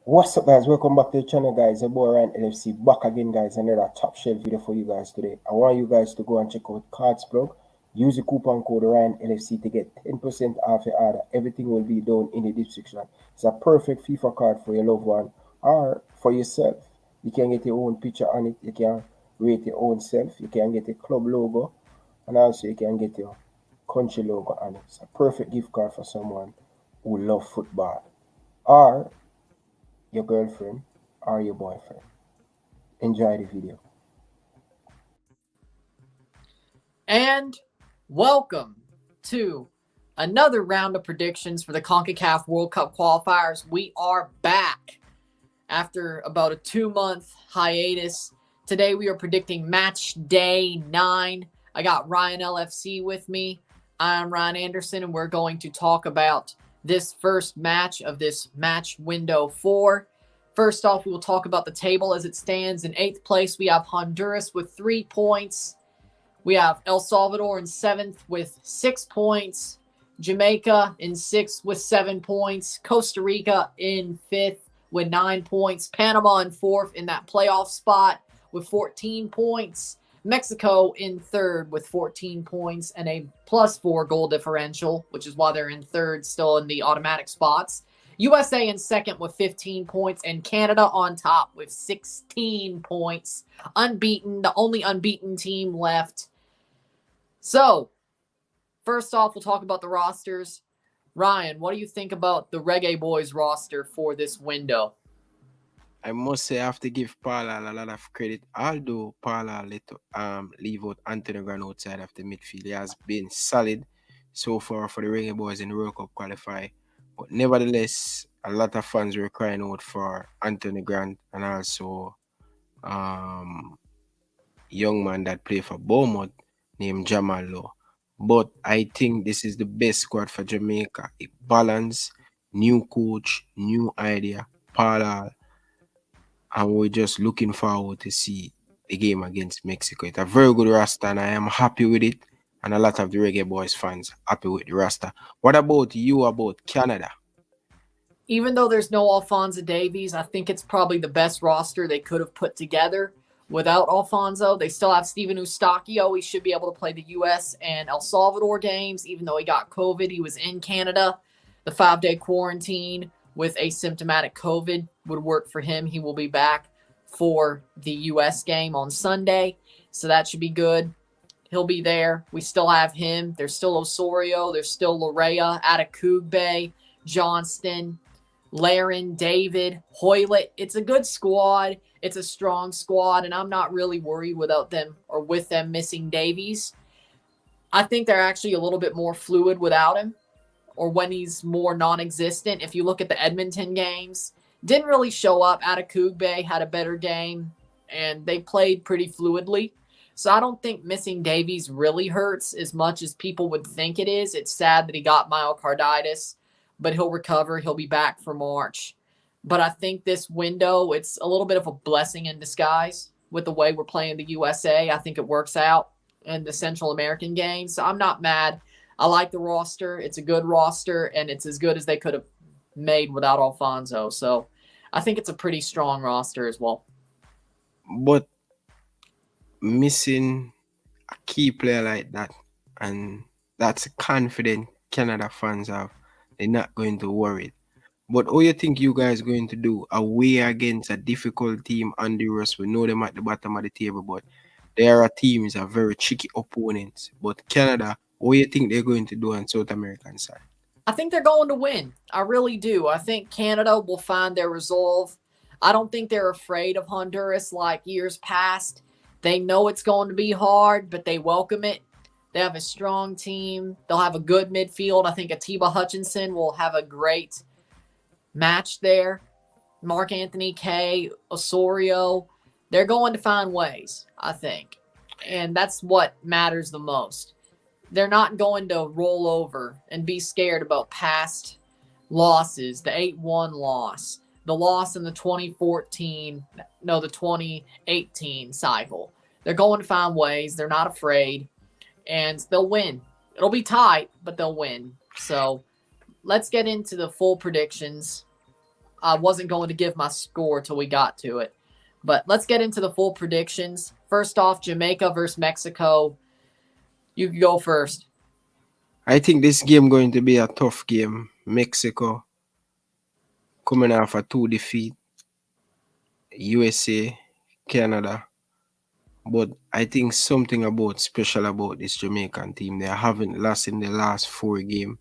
What's up, guys? Welcome back to the channel, guys. Your boy Ryan LFC back again, guys. Another top shelf video for you guys today. I want you guys to go and check out Cards Plug. Use the coupon code Ryan LFC to get 10% off your order. Everything will be down in the description. It's a perfect FIFA card for your loved one or for yourself. You can get your own picture on it. You can rate your own self. You can get a club logo, and also you can get your country logo on it. It's a perfect gift card for someone who loves football or your girlfriend or your boyfriend. Enjoy the video. And welcome to another round of predictions for the CONCACAF World Cup qualifiers. We are back after about a 2-month hiatus. Today we are predicting match day 9. I got Ryan LFC with me. I'm Ryan Anderson, and we're going to talk about this first match of this match window 4. First off, we will talk about the table as it stands. In 8th place, we have Honduras with 3 points. We have El Salvador in 7th with 6 points. Jamaica in 6th with 7 points. Costa Rica in 5th with 9 points. Panama in 4th in that playoff spot with 14 points. Mexico in 3rd with 14 points and a +4 goal differential, which is why they're in 3rd still in the automatic spots. USA in 2nd with 15 points, and Canada on top with 16 points. Unbeaten, the only unbeaten team left. So, first off, we'll talk about the rosters. Ryan, what do you think about the Reggae Boyz roster for this window? I must say I have to give Paula a lot of credit. Although Paula leave out Anthony Grant outside of the midfield, he has been solid so far for the Reggae Boyz in the World Cup qualifier. But nevertheless, a lot of fans were crying out for Anthony Grant and also young man that played for Bournemouth named Jamal Lowe. But I think this is the best squad for Jamaica. It balance, new coach, new idea, Paula. And we're just looking forward to see the game against Mexico. It's a very good roster, and I am happy with it. And a lot of the Reggae Boyz fans happy with the roster. What about you about Canada? Even though there's no Alphonso Davies, I think it's probably the best roster they could have put together without Alphonso. They still have Steven Eustachio. He should be able to play the U.S. and El Salvador games, even though he got COVID. He was in Canada. The 5-day quarantine with asymptomatic COVID would work for him. He will be back for the U.S. game on Sunday, so that should be good. He'll be there. We still have him. There's still Osorio. There's still Lorea, Adekugbe, Johnston, Laren, David, Hoylett. It's a good squad. It's a strong squad, and I'm not really worried without them or with them missing Davies. I think they're actually a little bit more fluid without him, or when he's more non-existent. If you look at the Edmonton games, didn't really show up. Adekugbe had a better game, and they played pretty fluidly. So I don't think missing Davies really hurts as much as people would think it is. It's sad that he got myocarditis, but he'll recover. He'll be back for March. But I think this window, it's a little bit of a blessing in disguise with the way we're playing the USA. I think it works out in the Central American games. So I'm not mad. I like the roster. It's a good roster, and it's as good as they could have made without Alphonso. So I think it's a pretty strong roster as well. But missing a key player like that, and that's confident Canada fans have, they're not going to worry. But what do you think you guys going to do away against a difficult team, Honduras? We know them at the bottom of the table, but there are teams are very tricky opponents. But Canada, what do you think they're going to do on South American side? I think they're going to win. I really do. I think Canada will find their resolve. I don't think they're afraid of Honduras like years past. They know it's going to be hard, but they welcome it. They have a strong team. They'll have a good midfield. I think Atiba Hutchinson will have a great match there. Mark Anthony Kay, Osorio, they're going to find ways, I think. And that's what matters the most. They're not going to roll over and be scared about past losses, the 8-1 loss, the loss in the 2018 cycle. They're going to find ways. They're not afraid, and they'll win. It'll be tight, but they'll win. So let's get into the full predictions. I wasn't going to give my score till we got to it. But let's get into the full predictions. First off, Jamaica versus Mexico. You can go first. I think this game going to be a tough game. Mexico coming off a 2 defeat. USA, Canada. But I think something special about this Jamaican team. They haven't lost in the last 4 games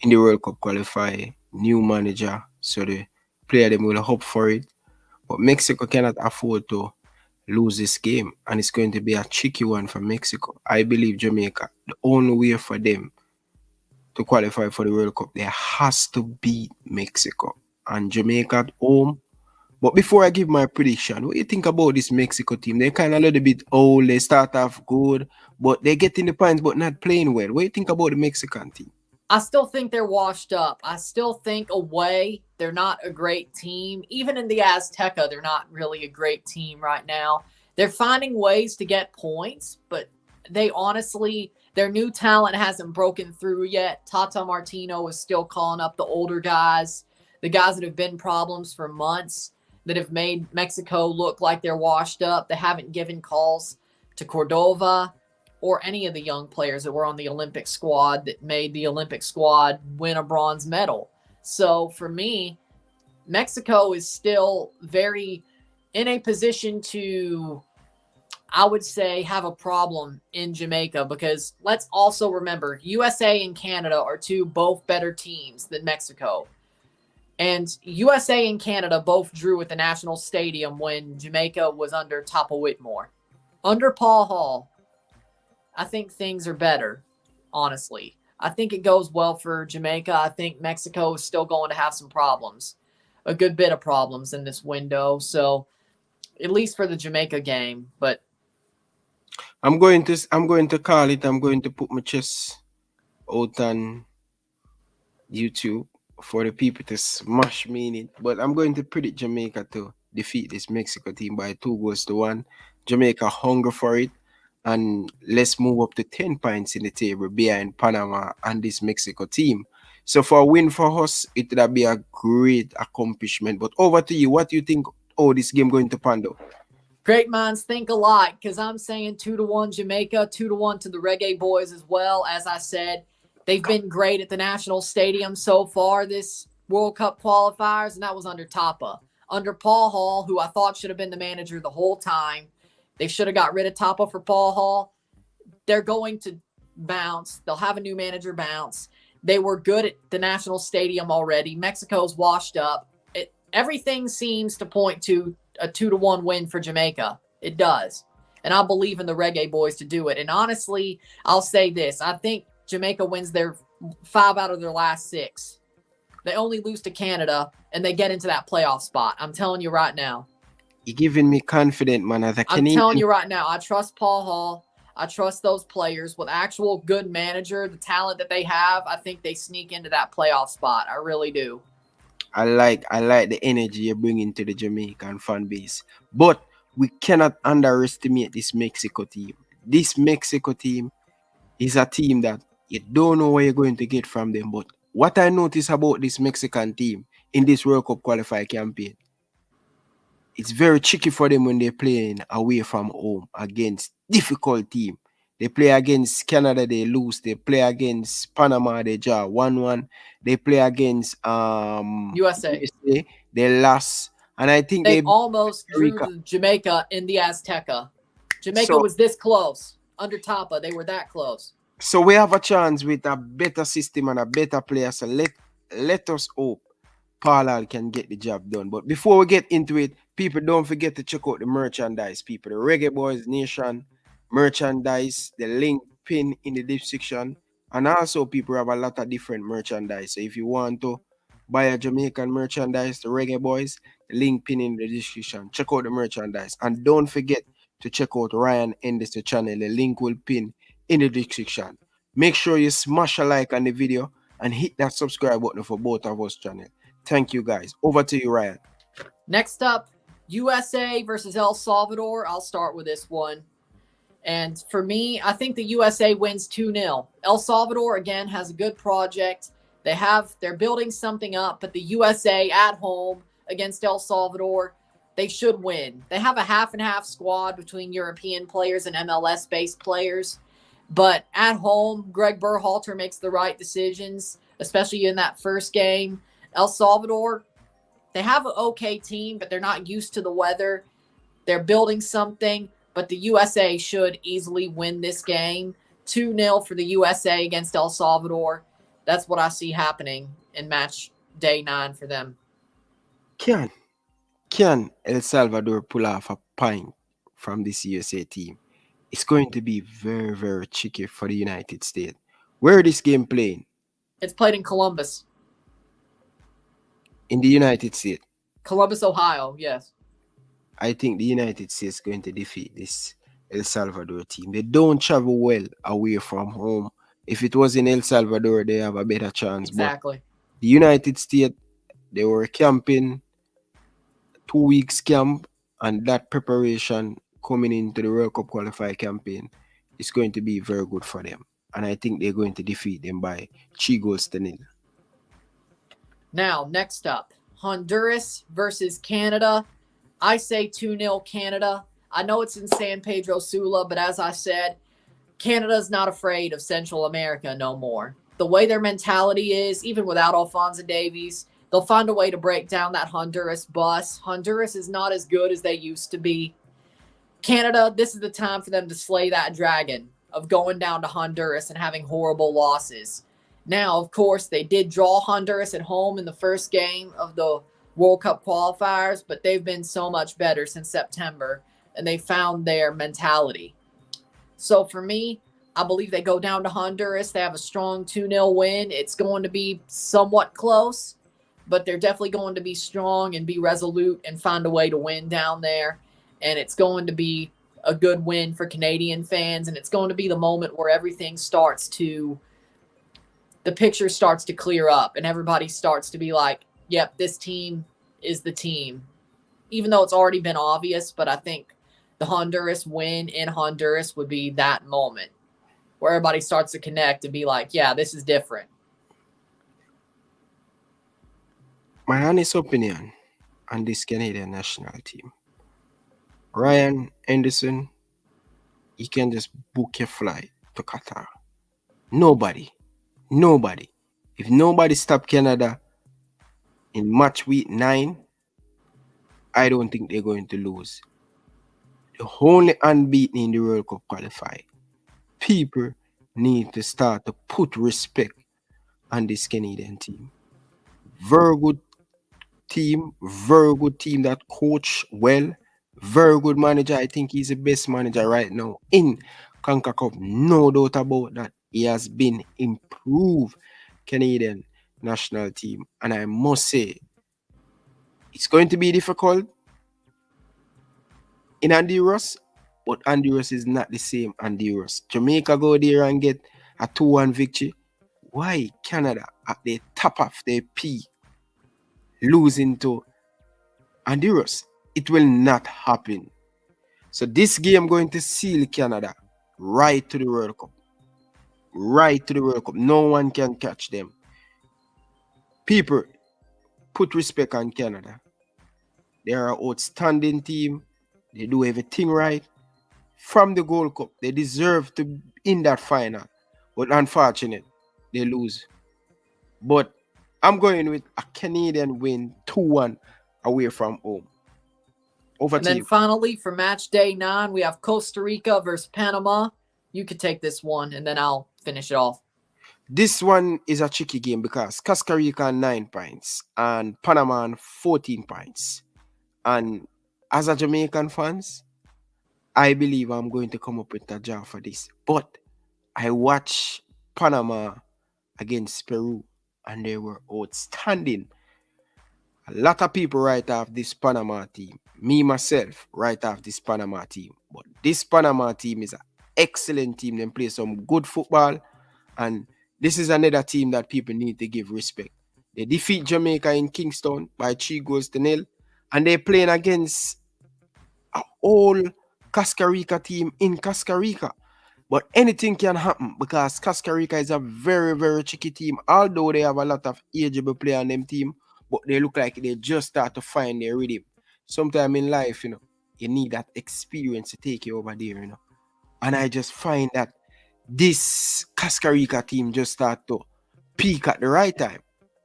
in the World Cup qualifier. New manager, so the player them will hope for it. But Mexico cannot afford to lose this game, and it's going to be a tricky one for Mexico. I believe Jamaica, the only way for them to qualify for the World Cup, there has to beat Mexico. And Jamaica at home. But before I give my prediction, what do you think about this Mexico team? They're kind of a little bit old. They start off good, but they're getting the points but not playing well. What do you think about the Mexican team? I still think they're washed up. I still think away, they're not a great team. Even in the Azteca, they're not really a great team right now. They're finding ways to get points, but they honestly, their new talent hasn't broken through yet. Tata Martino is still calling up the older guys, the guys that have been problems for months, that have made Mexico look like they're washed up. They haven't given calls to Cordova or any of the young players that were on the Olympic squad that made the Olympic squad win a bronze medal. So for me, Mexico is still very in a position to, I would say, have a problem in Jamaica, because let's also remember USA and Canada are both better teams than Mexico. And USA and Canada both drew at the National Stadium when Jamaica was under Tapa Whitmore. Under Paul Hall, I think things are better, honestly. I think it goes well for Jamaica. I think Mexico is still going to have some problems, a good bit of problems in this window. So at least for the Jamaica game, but I'm going to call it. I'm going to put my chest out on YouTube for the people to smash me in it. But I'm going to predict Jamaica to defeat this Mexico team by 2-1. Jamaica hunger for it. And let's move up to 10 points in the table behind Panama and this Mexico team. So for a win for us, it would be a great accomplishment. But over to you. What do you think this game going to pan out? Great minds think alike, because I'm saying 2-1 Jamaica, 2-1 to the Reggae Boyz as well. As I said, they've been great at the National Stadium so far this World Cup qualifiers, and that was under Tapa. Under Paul Hall, who I thought should have been the manager the whole time. They should have got rid of Tapa for Paul Hall. They're going to bounce. They'll have a new manager bounce. They were good at the National Stadium already. Mexico's washed up. Everything seems to point to a 2-1 win for Jamaica. It does. And I believe in the Reggae Boyz to do it. And honestly, I'll say this. I think Jamaica wins their 5 out of their last 6. They only lose to Canada, and they get into that playoff spot. I'm telling you right now. You're giving me confidence, man. As a Canadian. I'm telling you right now, I trust Paul Hall. I trust those players with actual good manager, the talent that they have. I think they sneak into that playoff spot. I really do. I like the energy you're bringing to the Jamaican fan base. But we cannot underestimate this Mexico team. This Mexico team is a team that you don't know what you're going to get from them. But what I notice about this Mexican team in this World Cup qualifier campaign, it's very tricky for them when they're playing away from home against difficult team. They play against Canada, they lose. They play against Panama, they draw 1-1. They play against USA, they lost. And I think they almost drew Jamaica in the Azteca. Jamaica was this close. Under Tapa, they were that close. So we have a chance with a better system and a better player. So let us hope Paul can get the job done. But before we get into it, people, don't forget to check out the merchandise, people. The Reggae Boyz Nation merchandise, the link pin in the description. And also, people have a lot of different merchandise. So if you want to buy a Jamaican merchandise, the Reggae Boyz, the link pin in the description. Check out the merchandise. And don't forget to check out Ryan LFC channel. The link will pin in the description. Make sure you smash a like on the video and hit that subscribe button for both of us channel. Thank you, guys. Over to you, Ryan. Next up, USA versus El Salvador. I'll start with this one. And for me, I think the USA wins 2-0. El Salvador, again, has a good project. They're building something up, but the USA at home against El Salvador, they should win. They have a half and half squad between European players and MLS based players. But at home, Greg Berhalter makes the right decisions, especially in that first game. El Salvador, they have an okay team, but they're not used to the weather. They're building something, but the USA should easily win this game. 2-0 for the USA against El Salvador. That's what I see happening in match day 9 for them. Can El Salvador pull off a point from this USA team? It's going to be very, very tricky for the United States. Where is this game playing? It's played in Columbus. In the United States? Columbus, Ohio, yes. I think the United States is going to defeat this El Salvador team. They don't travel well away from home. If it was in El Salvador, they have a better chance. Exactly. But the United States, they were camping, 2 weeks camp, and that preparation coming into the World Cup qualifier campaign is going to be very good for them. And I think they're going to defeat them by 3-0. Now, next up, Honduras versus Canada. I say 2-0 Canada. I know it's in San Pedro Sula, but as I said, Canada's not afraid of Central America no more. The way their mentality is, even without Alphonso Davies, they'll find a way to break down that Honduras bus. Honduras is not as good as they used to be. Canada, this is the time for them to slay that dragon of going down to Honduras and having horrible losses. Now, of course, they did draw Honduras at home in the first game of the World Cup qualifiers, but they've been so much better since September, and they found their mentality. So for me, I believe they go down to Honduras. They have a strong 2-0 win. It's going to be somewhat close, but they're definitely going to be strong and be resolute and find a way to win down there. And it's going to be a good win for Canadian fans, and it's going to be the moment where everything the picture starts to clear up, and everybody starts to be like, yep, this team is the team. Even though it's already been obvious, but I think the Honduras win in Honduras would be that moment where everybody starts to connect and be like, yeah, this is different. My honest opinion on this Canadian national team, Ryan Anderson, you can just book your flight to Qatar. Nobody. If nobody stop Canada in match week 9, I don't think they're going to lose. The only unbeaten in the World Cup qualifier. People need to start to put respect on this Canadian team. Very good team that coach well. Very good manager. I think he's the best manager right now in Concacaf. No doubt about that. He has been improved Canadian national team. And I must say, it's going to be difficult in Honduras, but Honduras is not the same Honduras. Jamaica go there and get a 2-1 victory. Why Canada at the top of their peak losing to Honduras? It will not happen. So this game going to seal Canada right to the World Cup. Right to the World Cup. No one can catch them. People, put respect on Canada. They are an outstanding team. They do everything right. From the Gold Cup, they deserve to be in that final. But unfortunate, they lose. But I'm going with a Canadian win 2-1 away from home. And then finally, for match day 9, we have Costa Rica versus Panama. You could take this one, and then I'll finish it off. This one is a tricky game because Costa Rica on 9 points and Panama on 14 points. And as a Jamaican fans, I believe I'm going to come up with a draw for this. But I watched Panama against Peru, and they were outstanding. A lot of people write off this Panama team. Me, myself, write off this Panama team. But this Panama team is an excellent team. They play some good football. And this is another team that people need to give respect. They defeat Jamaica in Kingston by 3-0. And they're playing against a whole Costa Rica team in Costa Rica. But anything can happen because Costa Rica is a very, very tricky team. Although they have a lot of ageable players on them team, but they look like they just start to find their rhythm. Sometime in life, you need that experience to take you over there, And I just find that this Costa Rica team just start to peak at the right time.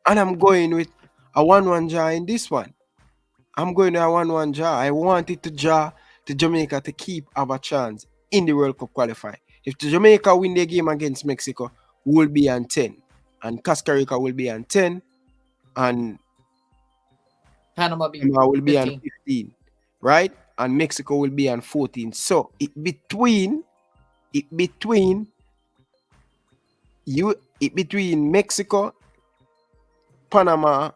And I'm going with a 1-1 draw in this one. I'm going to a 1-1 draw. I want it to draw to Jamaica to have a chance in the World Cup qualifier. If Jamaica win their game against Mexico, we'll be on 10. And Costa Rica will be on 10. And Panama will be 15. on 15. Right? And Mexico will be on 14. So between Mexico, Panama,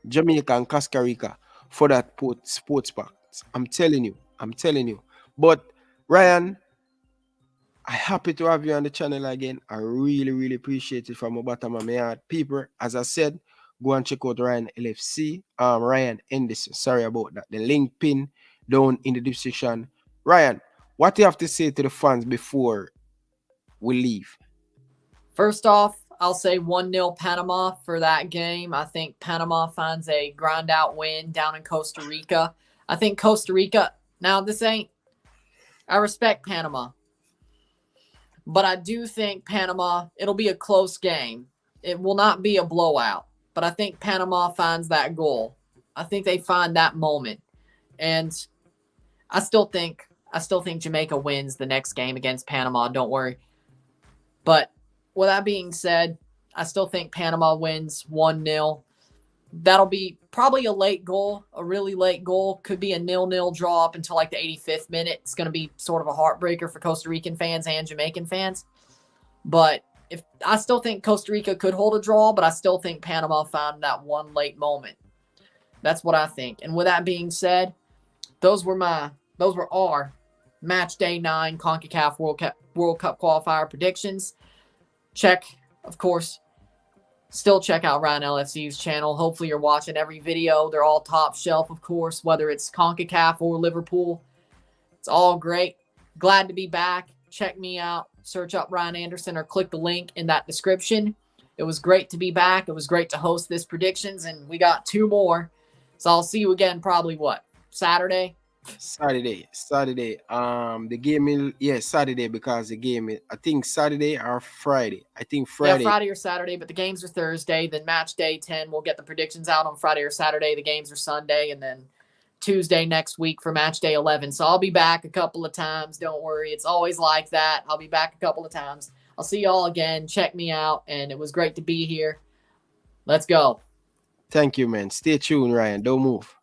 Jamaica, and Costa Rica for that sports pack. I'm telling you. But Ryan, I'm happy to have you on the channel again. I really, really appreciate it from the bottom of my heart. People, as I said, go and check out Ryan LFC. Ryan Anderson. Sorry about that. The link pin down in the description. Ryan, what do you have to say to the fans before we leave? First off, I'll say 1-0 Panama for that game. I think Panama finds a grind out win down in Costa Rica. I think Costa Rica, now I respect Panama, but I do think Panama, it'll be a close game. It will not be a blowout, but I think Panama finds that goal. I think they find that moment. And I still think Jamaica wins the next game against Panama. Don't worry. But with that being said, I still think Panama wins 1-0. That'll be probably a late goal, a really late goal. Could be a 0-0 draw up until like the 85th minute. It's going to be sort of a heartbreaker for Costa Rican fans and Jamaican fans. But I still think Costa Rica could hold a draw, but I still think Panama found that one late moment. That's what I think. And with that being said, those were our match day 9 CONCACAF World Cup qualifier predictions. Of course, still check out Ryan LFC's channel. Hopefully you're watching every video. They're all top shelf, of course, whether it's CONCACAF or Liverpool. It's all great. Glad to be back. Check me out. Search up Ryan Anderson or click the link in that description. It was great to be back. It was great to host this predictions, and we got 2 more. So I'll see you again probably Saturday? Saturday. The game is Saturday because the game is, I think Saturday or Friday. I think Friday. Yeah, Friday or Saturday, but the games are Thursday. Then match day 10, we'll get the predictions out on Friday or Saturday. The games are Sunday, and then Tuesday next week for match day 11. So I'll be back a couple of times. Don't worry. It's always like that. I'll be back a couple of times. I'll see y'all again. Check me out, and it was great to be here. Let's go. Thank you, man. Stay tuned, Ryan. Don't move.